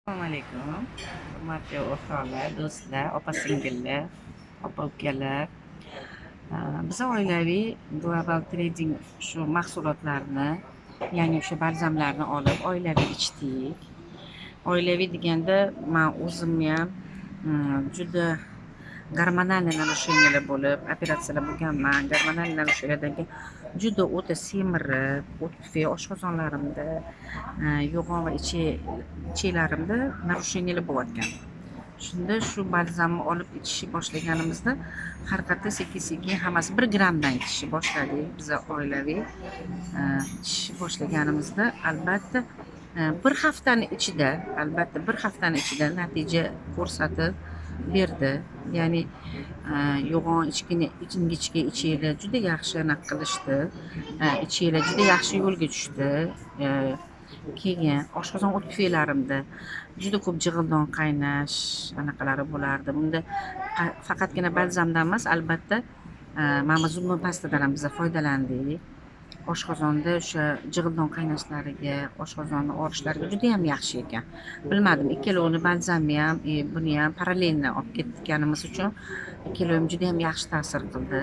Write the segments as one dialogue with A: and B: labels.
A: Assalomu alaykum. Hurmatli o'rtoqlar, do'stlar, opa-singillar, opa-ukalar. Biz oilaviy global trading shu mahsulotlarni, ya'ni o'sha balzamlarni olib oilaviy ichdik. Oilaviy deganda men o'zimniyam juda gormonal narusheniylar bo'lib, operatsiyalar bo'lganman. Gormonal narusheniylardan keyin juda o'ta semirib, tufay oshqozonlarimda, yo'g'on va icheklarimda narusheniylar bo'layotgan. Shunda shu balzamni olib ichishni boshlaganimizda har qat'iy sekin-sekin hammasi 1 grammdan ichishni boshladik. Biz oilaviy ichishni boshlaganimizda albatta bir haftani ichida natija ko'rsatib berdi. Ya'ni yo'g'on ingichka ichaklar juda yaxshi qilishdi. Ichaklar juda yaxshi yo'lga tushdi. Keyin oshqozon o't tufaylarimda juda ko'p jig'ildon qaynash anaqalari bo'lardi. Bunda faqatgina balzamdan emas, albatta mana zubni pastadan ham biz foydalandik. Oshqozonda o'sha jig'ildon qaynashlariga, oshqozonni og'rishlariga juda ham yaxshi ekan. Bilmadim, ikkalovini balzamni ham, buni ham parallelni olib ketganimiz uchun ikkalovi juda ham yaxshi ta'sir qildi.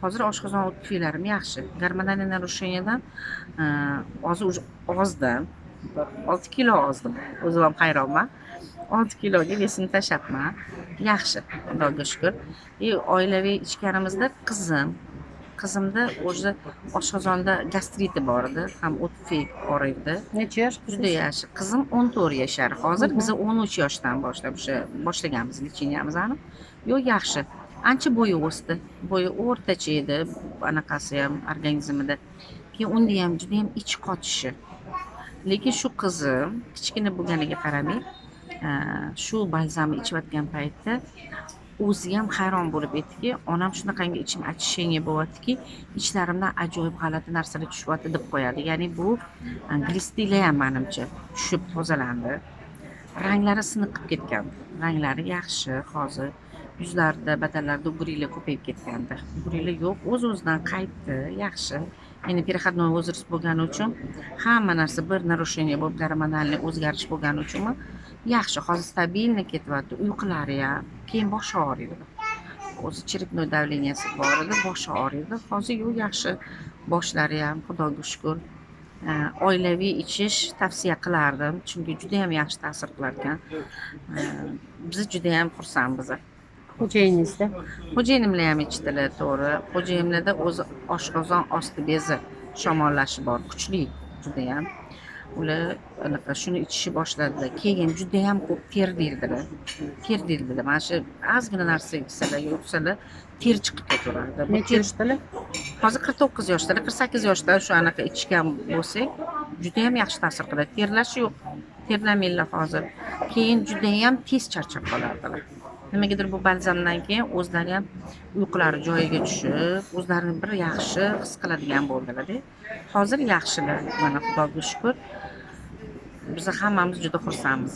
A: Hozir oshqozon o't tufaylarim yaxshi. Gormonal narusheniyadan ozdim. 6 kilo ozdim. O'zim ham hayronman. 6 kiloga vesimni tashlabman. Yaxshi, Xudoga shukr. Oilaviy ichganimizda qizimda o'zi oshqozonda gastriti bor edi, ham o't tufay og'riydi.
B: Necha yosh?
A: Juda yaxshi. Qizim 14 yashar. Hozir biz 13 yoshdan boshlab boshlaganmiz lecheniyamizni. Yaxshi. Ancha bo'yi o'sdi. Bo'yi o'rtacha edi, anaqasi ham organizmida. Keyin unda ham juda ham ich qotishi. Lekin shu qizim kichkina bo'lganiga qaramay, shu balzamni ichayotgan paytda o'zi ham hayron bo'lib aytdiki, onam shunaqangi ichim achishanga bo'lyaptiki, ichlarimdan ajoyib g'alati narsalar tushyapti deb qo'yadi. Ya'ni bu glistila ham menimcha tushib tozalandi. Ranglari siniqib ketgan. Ranglari yaxshi hozir. Yuzlarida, badanlarida ugrilar ko'payib ketgandi. Ugrilar yo'q, o'z-o'zidan qaytdi, yaxshi. Endi переходной возраст bo'lgani uchun hamma narsa bir narusheniya bo'lib, gormonalniy o'zgarish bo'lgani uchunmi yaxshi. Hozir stabilni ketyapti, uyqulari ham, keyin boshi og'riydi. O'zi черепной давленияsi bor edi, boshi og'riydi. Hozir yaxshi, boshlari ham, Xudoga shukr. Oilaviy ichish tavsiya qilardim, chunki juda ham yaxshi ta'sir qilar ekan. Biz juda ham xursandmiz.
B: Xo'jayiningizda?
A: Xo'jayinimlar ham ichdilar, to'g'ri. Xo'jayinimlarda o'zi oshqozon osti bezi shamollashi bor, kuchli juda ham. Ular shuni ichishni boshladilar. Keyin juda ham ko'p ter dirdilar. Mana shu ozgina narsa ichsalar, yursalar ter chiqib ketaveradi.
B: Necha yoshdalar?
A: Hozir 49 yoshdalar, 48 yoshda shu ichgan bo'lsak, juda ham yaxshi ta'sir qiladi. Terlash yo'q. Terlamaylar hozir. Keyin juda ham tez charchab qoladilar. Nimagadir bu balzamdan keyin o'zlari ham uyqulari joyiga tushib, o'zlarini bir yaxshi his qiladigan bo'ldilar-da. Hozir yaxshilar, mana Xudoga shukr. Biz hammamiz juda xursandmiz.